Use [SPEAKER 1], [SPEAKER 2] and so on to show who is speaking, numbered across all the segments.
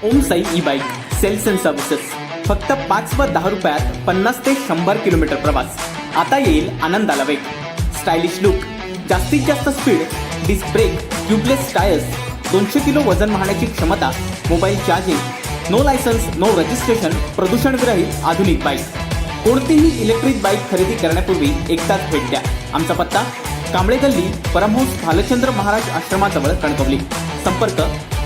[SPEAKER 1] Om Sai e bike sales and services. फक्त 5 व 10 रुपयात 50 ते 100 किलोमीटर प्रवास. आता येईल आनंदाला वेग. स्टायलिश लुक, जास्तीत जास्त speed, disc brake, tubeless tyres, 200 kilo वजन वाहण्याची क्षमता, mobile charging, no licence no registration, प्रदूषणविरहित आधुनिक बाईक. कोणतीही इलेक्ट्रिक बाईक खरेदी करण्यापूर्वी एकदाच भेट द्या. आमचा पत्ता कांबळे गल्ली, परमहंस भालचंद्र महाराज आश्रमाजवळ कणकवली. संपर्क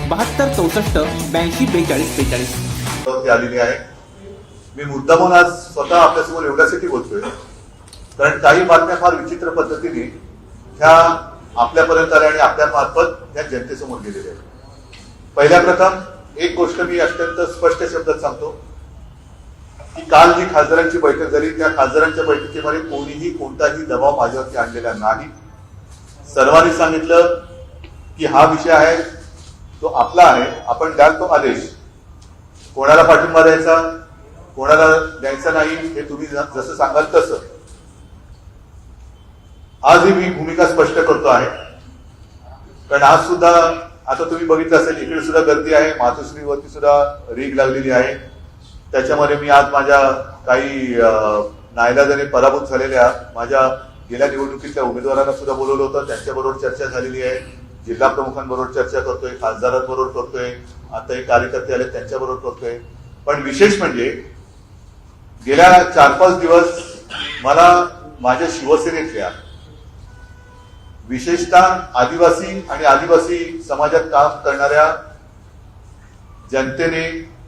[SPEAKER 1] 72 64 82 42 42.
[SPEAKER 2] आलेली आहे. मी मुद्दामून आज स्वतः आपल्यासमोर एवढ्यासाठी बोलतोय कारण काही बातम्या फार विचित्र पद्धतीने ह्या आपल्यापर्यंत आल्या आणि आपल्या मार्फत ह्या जनतेसमोर गेलेल्या आहेत. पहिल्या प्रथम एक गोष्ट मी अत्यंत स्पष्ट शब्दात सांगतो की काल जी खासदारांची बैठक झाली त्या खासदारांच्या बैठकीमध्ये कोणीही कोणताही दबाव माझ्यावरती आणलेला नाही. सर्वांनी सांगितलं की हा विषय आहे तो आपला आहे, आपण द्याल तो आदेश. कोणाला पाठिंबा द्यायचा कोणाला द्यायचा नाही हे तुम्ही जसं सांगाल तसं. आजही मी भूमिका स्पष्ट करतो आहे कारण आज सुद्धा आता तुम्ही बघितलं असेल इकडे सुद्धा गर्दी आहे. मातोश्रीवरती सुद्धा रीग लागलेली आहे. त्याच्यामध्ये मी आज माझ्या काही नाईलाजाने पराभूत झालेल्या माझ्या गेल्या निवडणुकीतल्या उमेदवारांना सुद्धा बोलवलं होतं. त्यांच्याबरोबर चर्चा झालेली आहे. जिल्हा प्रमुखांबरोबर चर्चा करतोय, खासदारांबरोबर करतोय, आता एक कार्यकर्ते आले त्यांच्याबरोबर करतोय. पण विशेष म्हणजे गेल्या 4-5 दिवस मला माझ्या शिवसेनेतल्या विशेषतः आदिवासी आणि आदिवासी समाजात काम करणाऱ्या जनतेने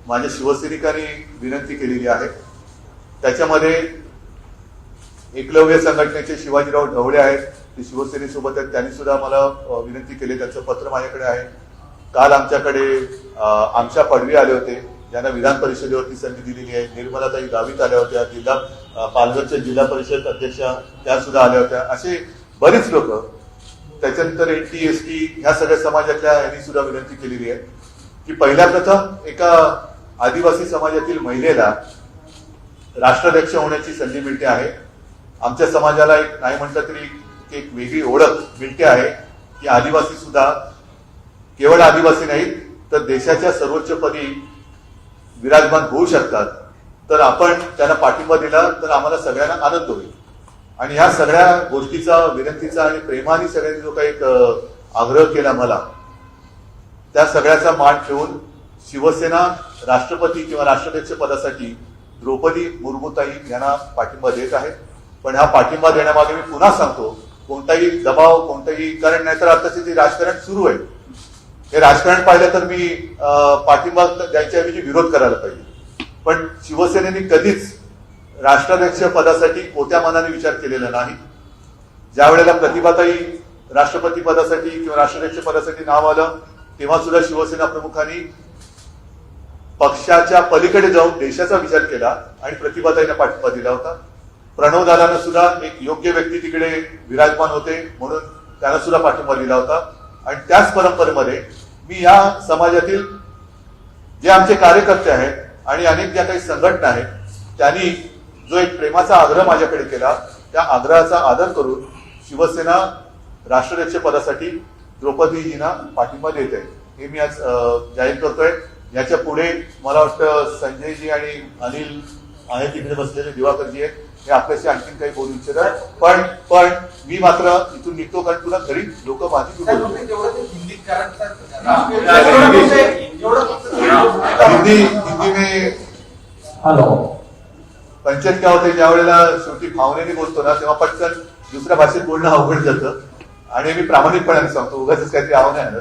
[SPEAKER 2] माझ्या शिवसैनिकांनी विनंती केलेली आहे. त्याच्यामध्ये एकलव्य संघटनेचे शिवाजीराव ढवळे आहेत, ते शिवसेनेसोबत आहेत. त्यांनी सुद्धा मला विनंती केली. त्यांचं पत्र माझ्याकडे आहे. काल आमच्याकडे आमच्या पडवी आले होते ज्यांना विधान परिषदेवरती संधी दिलेली आहे. निर्मलाताई गावित आल्या होत्या. पालघरच्या जिल्हा परिषद अध्यक्षा त्या सुद्धा आल्या होत्या. असे बरेच लोक. त्याच्यानंतर एनटी एसटी ह्या सगळ्या समाजातल्या यांनी सुद्धा विनंती केलेली आहे की पहिल्या प्रथम एका आदिवासी समाजातील महिलेला राष्ट्राध्यक्ष होण्याची संधी मिळते आहे. आमच्या समाजाला एक नाही म्हटलं तरी एक वेगळी ओळख मिळते आहे की आदिवासी सुद्धा केवळ आदिवासी नाहीत तर देशाच्या सर्वोच्च पदी विराजमान होऊ शकतात. तर आपण त्यांना पाठिंबा दिला तर आम्हाला सगळ्यांना आनंद होईल. आणि ह्या सगळ्या गोष्टीचा विनंतीचा आणि प्रेमाने सगळ्यांनी जो काही आग्रह केला मला त्या सगळ्याचा मान ठेवून शिवसेना राष्ट्रपती किंवा राष्ट्राध्यक्ष पदासाठी द्रौपदी मुर्मूताई यांना पाठिंबा देत आहे. पण हा पाठिंबा देण्यामागे मी पुन्हा सांगतो कोणताही दबाव कोणताही कारण नाहीतर आताचे जे राजकारण सुरू आहे हे राजकारण पाहिलं तर मी पाठिंबा द्यायच्याऐवजी विरोध करायला पाहिजे. पण शिवसेनेने कधीच राष्ट्राध्यक्ष पदासाठी कोत्या मनाने विचार केलेला नाही. ज्या वेळेला प्रतिभाताई राष्ट्रपती पदासाठी किंवा राष्ट्राध्यक्ष पदासाठी नाव आलं तेव्हा सुद्धा शिवसेना प्रमुखांनी पक्षाच्या पलीकडे जाऊन देशाचा विचार केला आणि प्रतिभाताईंना पाठिंबा दिला होता. प्रणव दादांना सुद्धा एक योग्य व्यक्ती तिकडे विराजमान होते म्हणून त्यांना सुद्धा पाठिंबा दिला होता. आणि त्याच परंपरेमध्ये मी या समाजातील जे आमचे कार्यकर्ते आहेत आणि अनेक ज्या काही संघटना आहेत त्यांनी जो एक प्रेमाचा आग्रह माझ्याकडे केला त्या आग्रहाचा आदर करून शिवसेना राष्ट्राध्यक्ष पदासाठी द्रौपदीजींना पाठिंबा देत आहे हे मी आज जाहीर करतोय. याच्या पुढे मला वाटतं संजयजी आणि अनिल आहे तिकडे बसलेले दिवाकरजी आहेत हे आपल्याशी आणखीन काही बोलू इच्छितात. पण मी मात्र इथून निघतो कारण तुला घरी लोक माझी हिंदी में
[SPEAKER 3] हॅलो
[SPEAKER 2] पंचायत काय होते ज्या वेळेला शेवटी भावनेने बोलतो ना तेव्हा पटकन दुसऱ्या भाषेत बोलणं अवघड जातं. आणि मी प्रामाणिकपणाने सांगतो उगाच काहीतरी आव्हान.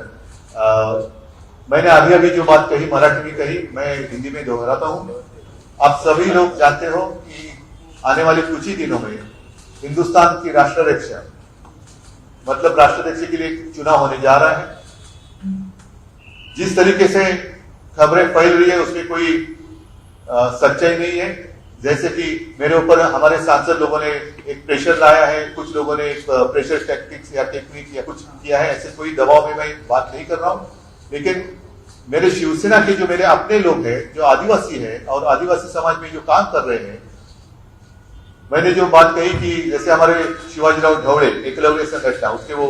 [SPEAKER 2] मैंने अभी जो बात कही मराठी में कही मैं हिंदी में दोहराता हूँ. आप सभी लोग जानते हो कि आने वाले कुछ ही दिनों में हिंदुस्तान की राष्ट्राध्यक्ष मतलब राष्ट्राध्यक्ष के लिए चुनाव होने जा रहा है. जिस तरीके से खबरें फैल रही है उसमें कोई सच्चाई नहीं है. जैसे कि मेरे ऊपर हमारे सांसद लोगों ने एक प्रेशर लाया है, कुछ लोगों ने एक प्रेशर टैक्टिक्स या टेक्निक या कुछ किया है. ऐसे कोई दबाव में मैं बात नहीं कर रहा हूं. लेकिन मेरे शिवसेना के जो मेरे अपने लोग हैं जो आदिवासी हैं और आदिवासी समाज में जो काम कर रहे हैं मैंने जो बात कही कि जैसे हमारे शिवाजीराव ढवळे एकलव्य संघटना उसके वो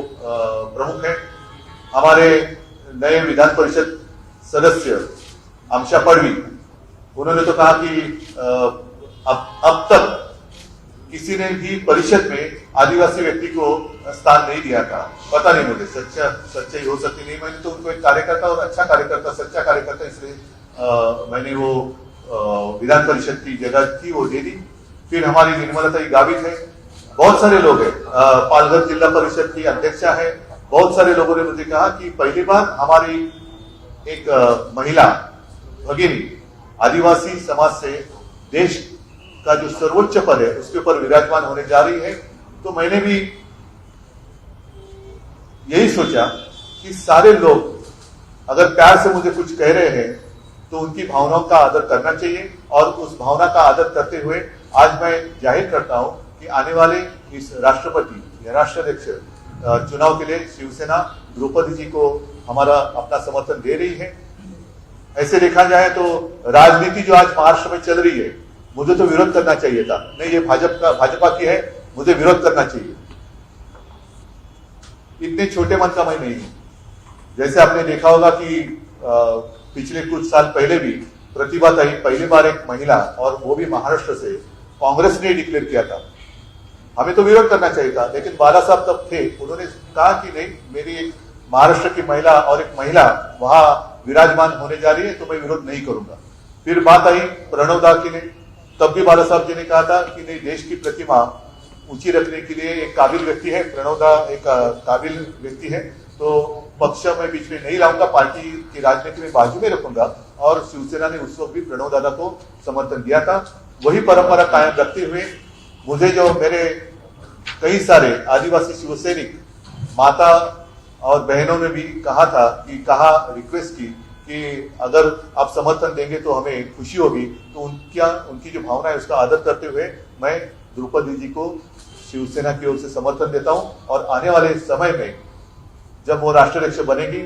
[SPEAKER 2] प्रमुख हैं. हमारे नए विधान परिषद सदस्य आमशा पड़वी, उन्होंने तो कहा कि अब तक किसी ने भी परिषद में आदिवासी व्यक्ति को स्थान नहीं दिया था। पता नहीं मुझे सच्चाई हो सकती नहीं, मैंने तो उनको एक कार्यकर्ता और अच्छा कार्यकर्ता, सच्चा कार्यकर्ता इसलिए मैंने वो विधान परिषद की जगह थी वो दे दी। फिर हमारी निर्मलता गावित है, बहुत सारे लोग हैं, पालघर जिला परिषद की अध्यक्षा है। बहुत सारे लोगों ने मुझे कहा कि पहली बार हमारी एक महिला भगिनी आदिवासी समाज से देश का जो सर्वोच्च पद है उसके ऊपर विराजमान होने जा रही है। तो मैंने भी यही सोचा कि सारे लोग अगर प्यार से मुझे कुछ कह रहे हैं तो उनकी भावनाओं का आदर करना चाहिए, और उस भावना का आदर करते हुए आज मैं जाहिर करता हूं कि आने वाले इस राष्ट्रपति या राष्ट्राध्यक्ष चुनाव के लिए शिवसेना द्रौपदी जी को हमारा अपना समर्थन दे रही है। ऐसे देखा जाए तो राजनीति जो आज महाराष्ट्र में चल रही है, मुझे तो विरोध करना चाहिए था, नहीं ये भाजपा की है, मुझे विरोध करना चाहिए। इतने छोटे मन का मैं नहीं हूं। जैसे आपने देखा होगा कि पिछले कुछ साल पहले भी प्रतिभा ताई पहली बार एक महिला, और वो भी महाराष्ट्र से, कांग्रेस ने डिक्लेयर किया था। हमें तो विरोध करना चाहिए था, लेकिन बाला साहब तब थे, उन्होंने कहा कि नहीं, मेरी एक महाराष्ट्र की महिला और एक महिला वहां विराजमान होने जा रही है तो मैं विरोध नहीं करूंगा। फिर बात आई प्रणव दा की, तब भी बाला साहब जी ने कहा था कि नहीं, देश की प्रतिमा ऊंची रखने के लिए एक काबिल व्यक्ति है, प्रणव दा एक काबिल व्यक्ति है, तो पक्ष में बीच में नहीं लाऊंगा, पार्टी की राजनीति में बाजू में रखूंगा। और शिवसेना ने उस वक्त भी प्रणव दादा को समर्थन दिया था। वही परंपरा कायम रखते हुए मुझे जो मेरे कई सारे आदिवासी शिवसैनिक माता और बहनों ने भी कहा था रिक्वेस्ट की कि अगर आप समर्थन देंगे तो हमें खुशी होगी, तो उनकी जो भावना है उसका आदर करते हुए मैं द्रौपदी जी को शिवसेना की ओर से समर्थन देता हूं। और आने वाले समय में जब वो राष्ट्राध्यक्ष बनेगी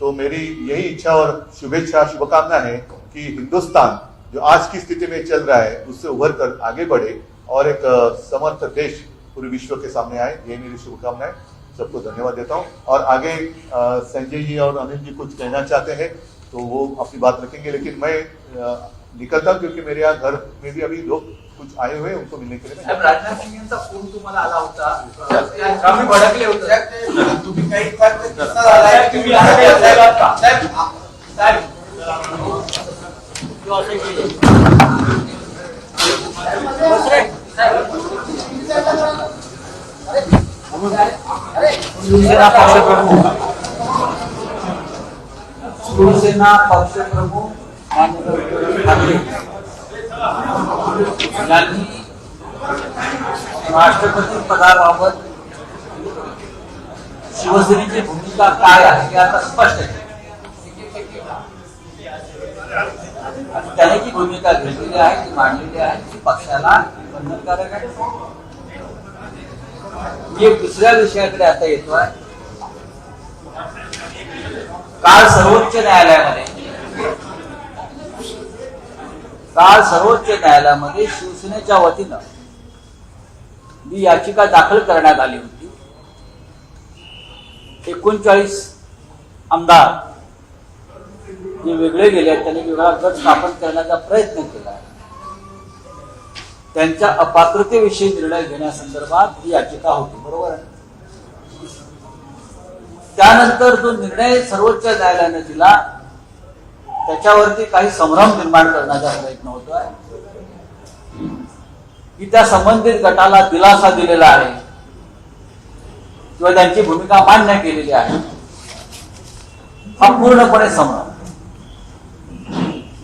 [SPEAKER 2] तो मेरी यही इच्छा और शुभेच्छा शुभकामना है कि हिंदुस्तान जो आज की स्थिति में चल रहा है उससे उभर कर आगे बढ़े और एक समर्थ देश पूरे विश्व के सामने आए। यही मेरी शुभकामनाएं। सबको धन्यवाद देता हूं। और आगे संजय जी और अनिल जी कुछ कहना चाहते हैं तो वो अपनी बात रखेंगे, लेकिन मैं निकलता हूं क्योंकि मेरे यहाँ घर में भी अभी लोग कुछ आए हुए हैं, उनको मिलने के लिए।
[SPEAKER 3] राजनाथ सिंह यांचा फोन तुम्हाला आला होता, आम्ही भडकले होते, तुम्ही काही किस्सा झालाय, तुम्ही शिवसेना पक्षप्रमुख ठाकरे यांनी राष्ट्रपती पदाबाबत शिवसेनेची भूमिका काय आहे हे आता स्पष्ट आहे. त्याने जी भूमिका घेतलेली आहे ती मांडलेली आहे ती पक्षाला बंधनकारक आहे. मी एक दुसऱ्या विषयाकडे आता येतोय. काल सर्वोच्च न्यायालयामध्ये शिवसेनेच्या वतीनं जी याचिका दाखल करण्यात आली होती, 39 आमदार जे वेगळे गेले आहेत त्यांनी वेगळा गट स्थापन करण्याचा प्रयत्न केला आहे, त्यांच्या अपात्रतेविषयी निर्णय घेण्यासंदर्भात ही याचिका होती. बरोबर आहे. त्यानंतर जो निर्णय सर्वोच्च न्यायालयाने दिला त्याच्यावरती काही संभ्रम निर्माण करण्याचा प्रयत्न होतोय की त्या संबंधित गटाला दिलासा दिलेला आहे किंवा त्यांची भूमिका मान्य केलेली आहे. हा पूर्णपणे संभ्रम.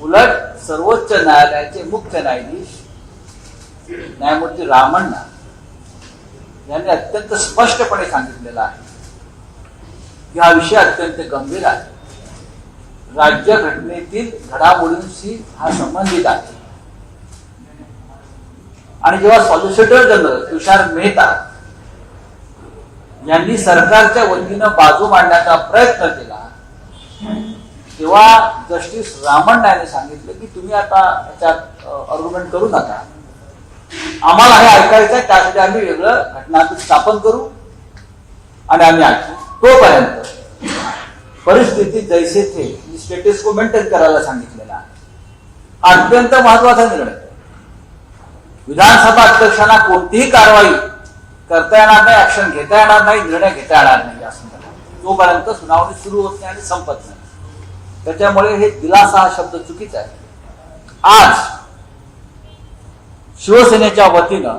[SPEAKER 3] उलट सर्वोच्च न्यायालयाचे मुख्य न्यायाधीश न्यायमूर्ती रामण्णा यांनी अत्यंत स्पष्टपणे सांगितलेलं आहे की हा विषय अत्यंत गंभीर आहे, राज्य घटनेतील घडामोडींशी हा संबंधित आहे. आणि जेव्हा सॉलिसिटर जनरल तुषार मेहता यांनी सरकारच्या वतीनं बाजू मांडण्याचा प्रयत्न केला तेव्हा जस्टिस रामण्णा यांनी सांगितलं की तुम्ही आता याच्यात आर्ग्युमेंट करू नका, आम्हाला हे ऐकायचं आहे, त्यासाठी आम्ही वेगळं घटनापीठ स्थापन करू आणि आम्ही ऐकू. तोपर्यंत परिस्थिती जैसे थे स्टेटस को मेंटेन करायला सांगितलेला आहे. अत्यंत महत्वाचा निर्णय. विधानसभा अध्यक्षांना कोणतीही कारवाई करता येणार नाही, ऍक्शन घेता येणार नाही, निर्णय घेता येणार नाही या संदर्भात जोपर्यंत सुनावणी सुरू होत नाही आणि संपत नाही. त्याच्यामुळे हे दिलासा हा शब्द चुकीचा आहे. आज शिवसेनेच्या वतीनं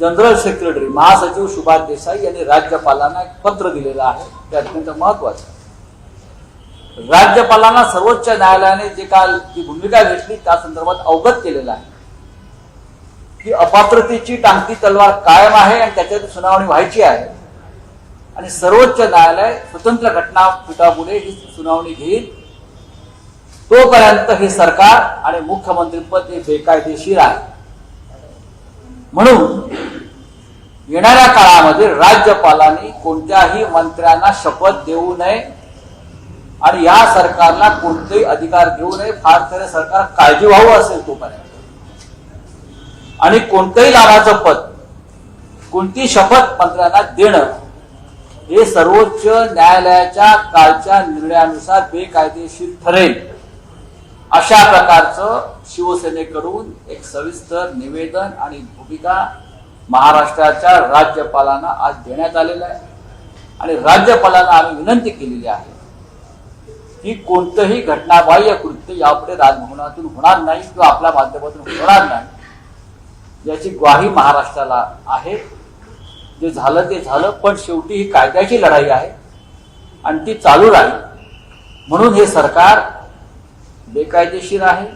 [SPEAKER 3] जनरल सेक्रेटरी महासचिव सुभाष देसाई यांनी राज्यपालांना एक पत्र दिलेलं आहे. ते अत्यंत महत्वाचं आहे. राज्यपालांना सर्वोच्च न्यायालयाने जे काल जी भूमिका घेतली त्या संदर्भात अवगत केलेलं आहे की अपात्रतेची टांगती तलवार कायम आहे आणि त्याच्यात सुनावणी व्हायची आहे आणि सर्वोच्च न्यायालय स्वतंत्र घटनापीठापुढे ही सुनावणी घेईल. तोपर्यंत हे सरकार आणि मुख्यमंत्रीपद हे बेकायदेशीर आहे. म्हणून येणाऱ्या काळामध्ये राज्यपालांनी कोणत्याही मंत्र्यांना शपथ देऊ नये आणि या सरकारला कोणतेही अधिकार देऊ नये. फार तरी सरकार काळजीवाहू असेल तोपर्यंत आणि कोणतंही लाभाचं पद, कोणती शपथ मंत्र्यांना देणं हे सर्वोच्च न्यायालयाच्या कालच्या निर्णयानुसार बेकायदेशीर ठरेल. अशा प्रकारचं शिवसेनेकडून एक सविस्तर निवेदन आणि भूमिका महाराष्ट्राच्या राज्यपालांना आज देण्यात आलेलं आहे आणि राज्यपालांना आम्ही विनंती केलेली आहे की कोणतंही घटनाबाह्य कृत्य यापुढे राजभवनातून होणार नाही किंवा आपल्या माध्यमातून होणार नाही याची ग्वाही महाराष्ट्राला आहे. जे झालं ते झालं, पण शेवटी ही कायद्याची लढाई आहे आणि ती चालू राहील. म्हणून हे सरकार बेकायदेशीर आहे.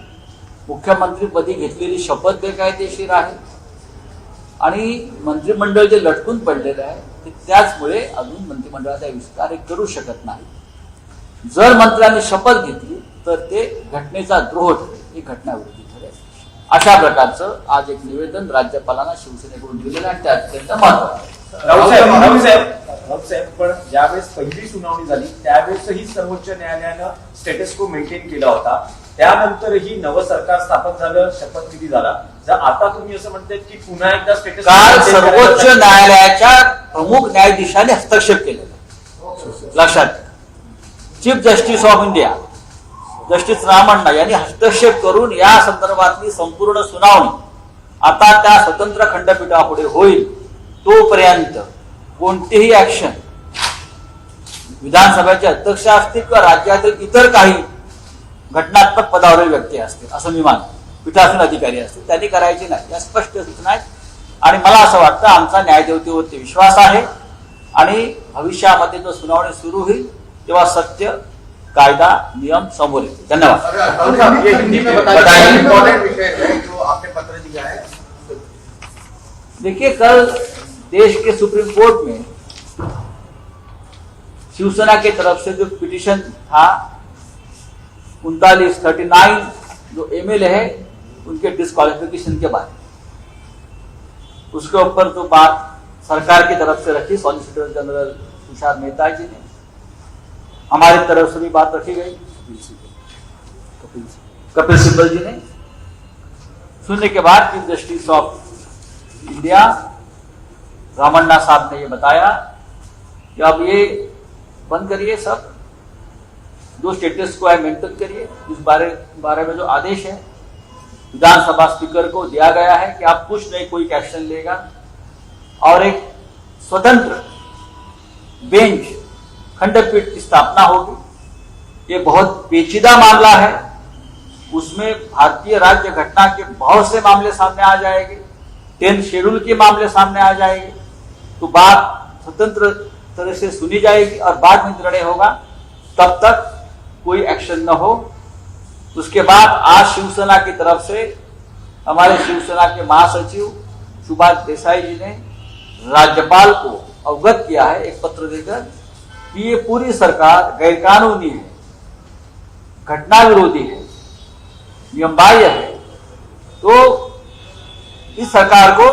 [SPEAKER 3] मुख्यमंत्रीपदी घेतलेली शपथ बेकायदेशीर आहे आणि मंत्रिमंडळ जे लटकून पडलेलं आहे ते त्याचमुळे अजून मंत्रिमंडळाचा विस्तार करू शकत नाही. जर मंत्र्यांनी शपथ घेतली तर ते घटनेचा द्रोह ठरेल, ही घटनाविरोधी ठरेल. अशा प्रकारचं आज एक निवेदन राज्यपालांना शिवसेनेकडून दिलेलं आहे आणि ते अत्यंत महत्त्वाचं आहे.
[SPEAKER 4] राऊत साहेब, पण ज्यावेळेस पहिली सुनावणी झाली त्यावेळेसही सर्वोच्च न्यायालयानं स्टेटस को मेंटेन केला होता. त्यानंतरही नवं सरकार स्थापन झालं, शपथविधी झाला. जर आता तुम्ही असं म्हणताय की पुन्हा एकदा स्टेटस
[SPEAKER 3] काल सर्वोच्च न्यायालयाच्या प्रमुख न्यायाधीशाने हस्तक्षेप केलेला लक्षात घ्या. Chief justice of India justice Ramana यांनी हस्तक्षेप करून या संदर्भातली संपूर्ण सुनावणी आता त्या स्वतंत्र खंडपीठापुढे होईल. तोपर्यंत कोणतीही ऍक्शन विधानसभेचे अध्यक्ष असतील किंवा राज्यातील इतर काही घटनात्मक पदावरील व्यक्ती असतील असं मी मानतो, पीठासीन अधिकारी असतील, त्यांनी करायची नाही. या स्पष्ट सूचना आहेत आणि मला असं वाटतं आमचा न्यायदेवतेवरती विश्वास आहे आणि भविष्यामध्ये जो सुनावणी सुरू होईल तेव्हा सत्य, कायदा, नियम समोर येतील. धन्यवाद. देखिए, कल देश के सुप्रीम कोर्ट में शिवसेना की तरफ से जो पिटीशन था 39 जो एमएलए है उनके डिस्क्वालिफिकेशन के बाद, उसके ऊपर जो बात सरकार की तरफ से रखी सॉलिसिटर जनरल तुषार मेहता जी ने, हमारी तरफ से भी बात रखी गई कपिल सिब्बल जी ने, सुनने के बाद chief justice of India Ramana साहब ने ये बताया कि अब ये बंद करिए, सब जो स्टेटस को है मेंटेन करिए. इस बारे में जो आदेश है विधानसभा स्पीकर को दिया गया है कि आप कुछ नहीं कोई एक्शन लेगा और एक स्वतंत्र बेंच खंडपीठ की स्थापना होगी. ये बहुत पेचीदा मामला है, उसमें भारतीय राज्य घटना के बहुत से मामले सामने आ जाएंगे, 10 शेड्यूल के मामले सामने आ जाएंगे. तो बात स्वतंत्र तरह से सुनी जाएगी और बाद में निर्णय होगा. तब तक कोई एक्शन न हो. उसके बाद आज शिवसेना की तरफ से हमारे शिवसेना के महासचिव सुभाष देसाई जी ने राज्यपाल को अवगत किया है एक पत्र देकर कि ये पूरी सरकार गैरकानूनी है, घटना विरोधी है, नियमबाह्य है. तो इस सरकार को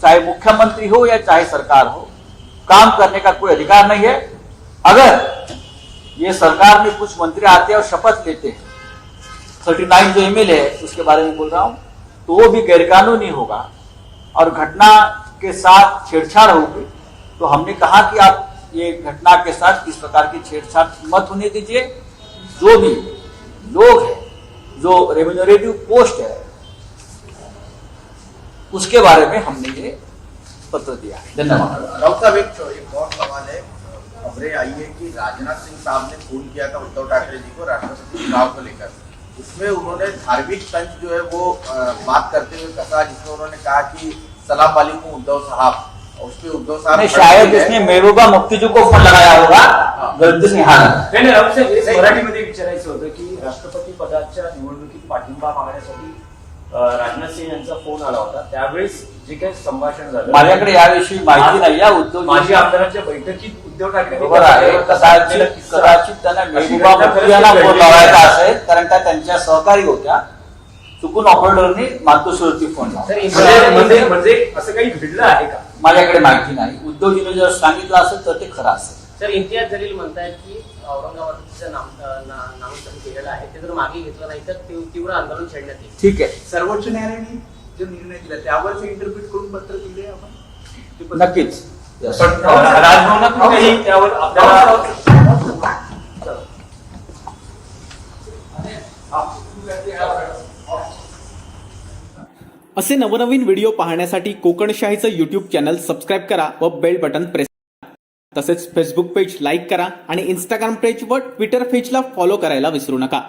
[SPEAKER 3] चाहे मुख्यमंत्री हो या चाहे सरकार हो काम करने का कोई अधिकार नहीं है. अगर ये सरकार में कुछ मंत्री आते हैं और शपथ लेते हैं, 39 जो एमएलए है उसके बारे में बोल रहा हूं, तो वो भी गैरकानूनी होगा और घटना के साथ छेड़छाड़ होगी. तो हमने कहा कि आप ये घटना के साथ इस प्रकार की छेड़छाड़ मत होने दीजिए। जो भी लोग हैं, जो रेम्यूनरेटिव पोस्ट है, उसके बारे में हमने ये पत्र दिया है। धन्यवाद।
[SPEAKER 5] राउत साहब, एक और सवाल है। खबरें आई है कि राजनाथ सिंह साहब ने फोन किया था उद्धव ठाकरे जी को राष्ट्रपति चुनाव को लेकर। उसमें उन्होंने धार्मिक तंज जो है वो बात करते हुए कहा, जिसमें उन्होंने कहा कि सलाम वालेकुम उद्धव साहब। उस पर उद्धव साहब
[SPEAKER 3] शायद उसने मेहबूबा मुफ्ती जी को फोन लगाया होगा, गलती से
[SPEAKER 4] नाही राऊत साहेब, एक मराठीमध्ये विचारायचं होतं की राष्ट्रपती पदाच्या निवडणुकीत पाठिंबा मागण्यासाठी राजनाथ सिंह यांचा फोन आला होता, त्यावेळेस जे काही संभाषण झालं
[SPEAKER 3] माझ्याकडे याविषयी माहिती नाही आहे। उद्धव
[SPEAKER 4] माजी आमदारांच्या बैठकीत उद्धव ठाकरे
[SPEAKER 3] बरोबर आहे, कदाचित त्यांना मेहबूबा मुफ्ती यांना फोन लावायचा असेल, कारण त्या त्यांच्या सहकारी होत्या। चुकून ऑपरेटरने मातोश्रीवरती फोन लावला।
[SPEAKER 4] म्हणजे असं काही घडलं आहे का?
[SPEAKER 3] माझ्याकडे माहिती नाही। उद्धवजीने जर सांगितलं असेल तर ते खरं असेल।
[SPEAKER 6] सर, इम्तियाज जलील म्हणतायत की औरंगाबादचं नामकरण केलेलं आहे, ते जर मागे घेतलं नाही तर तीव्र आंदोलन छेडण्यात येईल।
[SPEAKER 3] ठीक आहे,
[SPEAKER 7] सर्वोच्च न्यायालयाने जो निर्णय दिला त्यावर इंटरप्रिट करून पत्र दिले आपण
[SPEAKER 3] नक्कीच।
[SPEAKER 4] पण राजभवनातून काही त्यावर आपल्याला
[SPEAKER 1] असे नवनवीन व्हिडिओ पाहण्यासाठी कोकणशाहीचं यूट्यूब चॅनल सबस्क्राईब करा व बेल बटन प्रेस करा। तसेच फेसबुक पेज लाईक करा आणि इंस्टाग्राम पेज व ट्विटर पेजला फॉलो करायला विसरू नका।